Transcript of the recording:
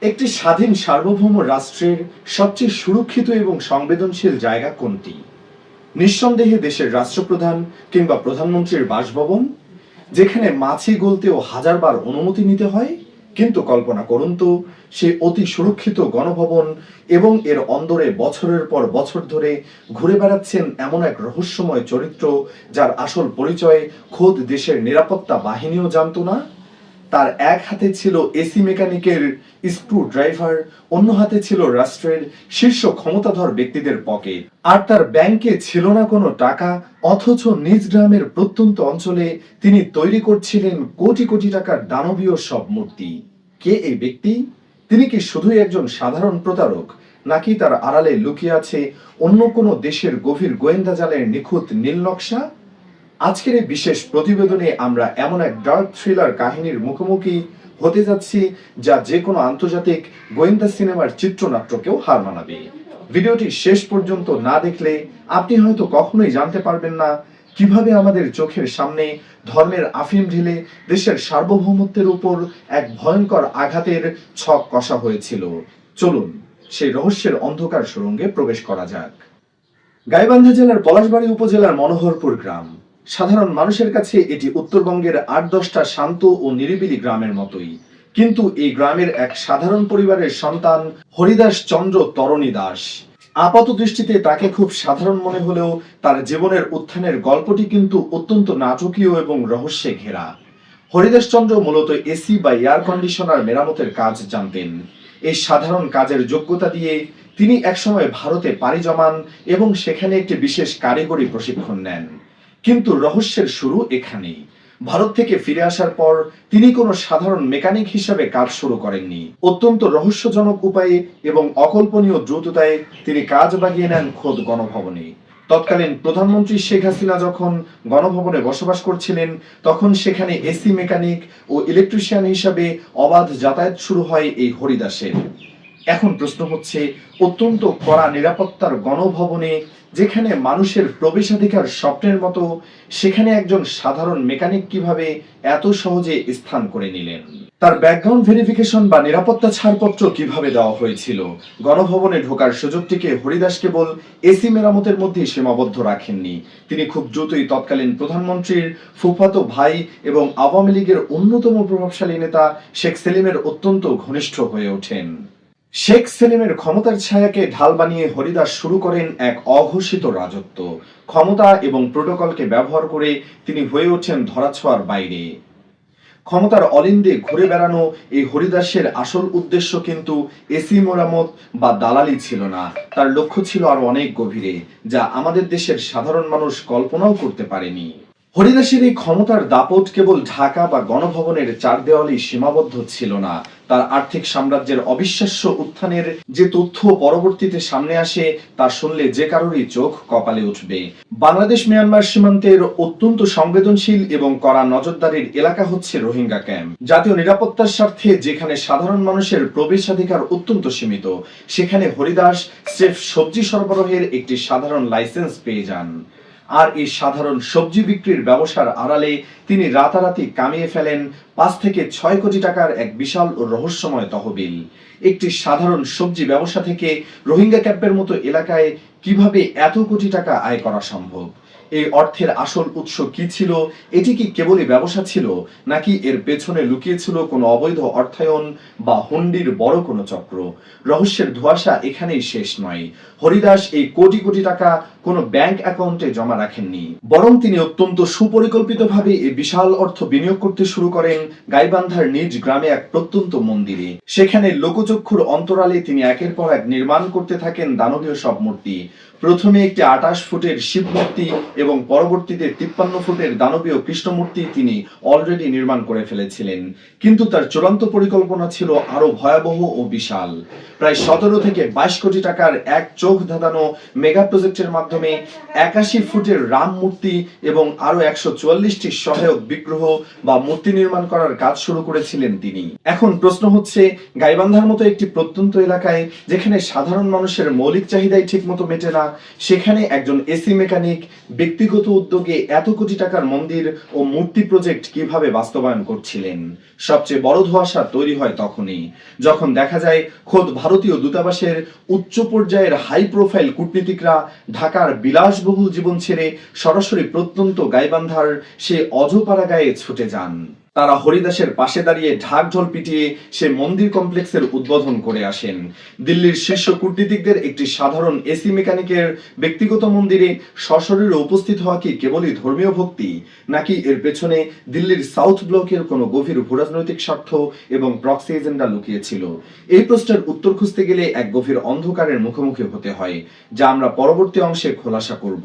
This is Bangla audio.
একটি স্বাধীন সার্বভৌম রাষ্ট্রের সবচেয়ে সুরক্ষিত এবং সংবেদনশীল জায়গা কোনটি? নিঃসন্দেহে দেশের রাষ্ট্রপ্রধান কিংবা প্রধানমন্ত্রীর বাসভবন, যেখানে মাছি গলতেও হাজারবার অনুমতি নিতে হয়। কিন্তু কল্পনা করুন তো, সে অতি সুরক্ষিত গণভবন এবং এর অন্দরে বছরের পর বছর ধরে ঘুরে বেড়াচ্ছেন এমন এক রহস্যময় চরিত্র, যার আসল পরিচয় খোদ দেশের নিরাপত্তা বাহিনীও জানত না। তার এক হাতে ছিল এসি মেকানিকের স্ক্রু ড্রাইভার, অন্য হাতে ছিল রাষ্ট্রের শীর্ষ ক্ষমতাধর ব্যক্তিদের পকেট। আর তার ব্যাংকে ছিল না কোনো টাকা, অথচ নিজ গ্রামের প্রত্যন্ত অঞ্চলে তিনি তৈরি করছিলেন কোটি কোটি টাকার দানবীয় সব মূর্তি। কে এই ব্যক্তি? তিনি কি শুধুই একজন সাধারণ প্রতারক, নাকি তার আড়ালে লুকিয়ে আছে অন্য কোনো দেশের গভীর গোয়েন্দা জালের নিখুঁত নীল নকশা? আজকের এই বিশেষ প্রতিবেদনে আমরা এমন এক ডার্ক থ্রিলার কাহিনীর মুখোমুখি হতে যাচ্ছি, যা যে কোনো আন্তর্জাতিক গোয়েন্দা সিনেমার চিত্রনাট্যকেও হার মানাবে। ভিডিওটি শেষ পর্যন্ত না দেখলে আপনি হয়তো কখনোই জানতে পারবেন না কিভাবে আমাদের চোখের সামনে ধর্মের আফিম ঢেলে দেশের সার্বভৌমত্বের উপর এক ভয়ঙ্কর আঘাতের ছক কষা হয়েছিল। চলুন সেই রহস্যের অন্ধকার সুড়ঙ্গে প্রবেশ করা যাক। গাইবান্ধা জেলার পলাশবাড়ী উপজেলার মনোহরপুর গ্রাম। সাধারণ মানুষের কাছে এটি উত্তরবঙ্গের ৮-১০টা শান্ত ও নিরিবিলি গ্রামের মতোই। কিন্তু এই গ্রামের এক সাধারণ পরিবারের সন্তান হরিদাস চন্দ্র তরণী দাস। আপাত দৃষ্টিতে তাকে খুব সাধারণ মনে হলেও তার জীবনের উত্থানের গল্পটি কিন্তু অত্যন্ত নাটকীয় এবং রহস্যে ঘেরা। হরিদাস চন্দ্র মূলত এসি বা এয়ার কন্ডিশনার মেরামতের কাজ জানতেন। এই সাধারণ কাজের যোগ্যতা দিয়ে তিনি একসময় ভারতে পাড়ি জমান এবং সেখানে একটি বিশেষ কারিগরি প্রশিক্ষণ নেন। কিন্তু রহস্যের শুরু এখানেই। ভারত থেকে ফিরে আসার পর তিনি কোনো সাধারণ মেকানিক হিসেবে কাজ শুরু করেননি। অত্যন্ত রহস্যজনক উপায়ে এবং অকল্পনীয় দ্রুততায় তিনি কাজ বাগিয়ে নেন খোদ গণভবনে। তৎকালীন প্রধানমন্ত্রী শেখ হাসিনা যখন গণভবনে বসবাস করছিলেন, তখন সেখানে এসি মেকানিক ও ইলেকট্রিশিয়ান হিসাবে অবাধ যাতায়াত শুরু হয় এই হরিদাসের। এখন প্রশ্ন হচ্ছে, অত্যন্ত কড়া নিরাপত্তার গণভবনে, যেখানে মানুষের প্রবেশাধিকার স্বপ্নের মতো, সেখানে একজন সাধারণ মেকানিক কিভাবে এত সহজে স্থান করে নিলেন? তার ব্যাকগ্রাউন্ড ভেরিফিকেশন বা নিরাপত্তা ছাড়পত্র কিভাবে দেওয়া হয়েছিল? গণভবনে ঢোকার সুযোগটিকে হরিদাস কেবল এসি মেরামতের মধ্যেই সীমাবদ্ধ রাখেননি। তিনি খুব দ্রুতই তৎকালীন প্রধানমন্ত্রীর ফুফাতো ভাই এবং আওয়ামী লীগের অন্যতম প্রভাবশালী নেতা শেখ সেলিমের অত্যন্ত ঘনিষ্ঠ হয়ে ওঠেন। শেখ সেলিমের ক্ষমতার ছায়াকে ঢাল বানিয়ে হরিদাস শুরু করেন এক অঘোষিত রাজত্ব। ক্ষমতা এবং প্রোটোকলকে ব্যবহার করে তিনি হয়ে ওঠেন ধরাছোঁয়ার বাইরে। ক্ষমতার অলিন্দে ঘুরে বেড়ানো এই হরিদাসের আসল উদ্দেশ্য কিন্তু এসি মেরামত বা দালালি ছিল না। তার লক্ষ্য ছিল আরো অনেক গভীরে, যা আমাদের দেশের সাধারণ মানুষ কল্পনাও করতে পারেনি। হরিদাসের এই ক্ষমতার দাপট কেবল ঢাকা বা গণভবনের চার দেওয়ালেই সীমাবদ্ধ ছিল না। তার আর্থিক সাম্রাজ্যের অবিশ্বাস্য উত্থানের যে তথ্য পরবর্তীতে সামনে আসে, তা শুনলে যে কারোরই চোখ কপালে উঠবে। বাংলাদেশ মিয়ানমার সীমান্তের অত্যন্ত সংবেদনশীল এবং কড়া নজরদারির এলাকা হচ্ছে রোহিঙ্গা ক্যাম্প। জাতীয় নিরাপত্তার স্বার্থে যেখানে সাধারণ মানুষের প্রবেশাধিকার অত্যন্ত সীমিত, সেখানে হরিদাস স্রেফ সবজি সরবরাহের একটি সাধারণ লাইসেন্স পেয়ে যান। আর এই সাধারণ সবজি বিক্রির ব্যবসার আড়ালে তিনি রাতারাতি কামিয়ে ফেলেন ৫ থেকে ৬ কোটি টাকার এক বিশাল ও রহস্যময় তহবিল। একটি সাধারণ সবজি ব্যবসা থেকে রোহিঙ্গা ক্যাম্পের মতো এলাকায় কিভাবে এত কোটি টাকা আয় করা সম্ভব? এই অর্থের আসল উৎস কি ছিল? এটি কি কেবলই ব্যবসা ছিল, নাকি এর পেছনে লুকিয়ে ছিল কোনো অবৈধ অর্থায়ন বা হুন্ডির বড় কোনো চক্র? রহস্যের ধোঁয়াশা এখানেই শেষ নয়। হরিদাস এই কোটি কোটি টাকা কোনো ব্যাংক অ্যাকাউন্টে জমা রাখেননি, বরং তিনি অত্যন্ত সুপরিকল্পিতভাবে এই বিশাল অর্থ বিনিয়োগ করতে শুরু করেন গাইবান্ধার নিজ গ্রামে এক প্রত্যন্ত মন্দিরে। সেখানে লোকচক্ষুর অন্তরালে তিনি একের পর এক নির্মাণ করতে থাকেন দানবীয় সব মূর্তি। প্রথমে একটি ২৮ ফুটের শিব মূর্তি এবং পরবর্তীতে ৫৩ ফুটের দানবীয় কৃষ্ণ মূর্তি তিনি অলরেডি নির্মাণ করে ফেলেছিলেন। কিন্তু তার চূড়ান্ত পরিকল্পনা ছিল আরো ভয়াবহ ও বিশাল। প্রায় ১৭ থেকে ২২ কোটি টাকার এক চোখ ধাঁধানো মেগা প্রজেক্টের মাধ্যমে ৮১ ফুটের রাম মূর্তি এবং আরো ১৪৪টি সহায়ক বিগ্রহ বা মূর্তি নির্মাণ করার কাজ শুরু করেছিলেন তিনি। এখন প্রশ্ন হচ্ছে, গাইবান্ধার মতো একটি প্রত্যন্ত এলাকায়, যেখানে সাধারণ মানুষের মৌলিক চাহিদাই ঠিকমতো মেটে না, সেখানে একজন এসি মেকানিক ব্যক্তিগত উদ্যোগে এত কোটি টাকার মন্দির ও মূর্তি প্রজেক্ট কিভাবে বাস্তবায়ন করছিলেন। সবচেয়ে বড় ধোঁয়াশা তৈরি হয় তখনই যখন দেখা যায় খোদ ভারতীয় দূতাবাসের উচ্চ পর্যায়ের হাই প্রোফাইল কূটনীতিকরা ঢাকার বিলাসবহুল জীবন ছেড়ে সরাসরি প্রত্যন্ত গাইবান্ধার সে অজপাড়া গায়ে ছুটে যান। তারা হরিদাসের পাশে দাঁড়িয়ে ঢাক ঢোল পিটিয়ে সে মন্দির কমপ্লেক্সের উদ্বোধন করে আসেন। দিল্লির শীর্ষ কূটনীতিকদের একটি সাধারণ এসি মেকানিকের ব্যক্তিগত মন্দিরে সশরীরে উপস্থিত হওয়া কি কেবলই ধর্মীয় ভক্তি, নাকি এর পেছনে দিল্লির সাউথ ব্লকের কোনো গভীর ভূরাজনৈতিক স্বার্থ এবং প্রক্সি এজেন্ডা লুকিয়েছিল? এই প্রশ্নের উত্তর খুঁজতে গেলে এক গভীর অন্ধকারের মুখোমুখি হতে হয়, যা আমরা পরবর্তী অংশে খোলাসা করব।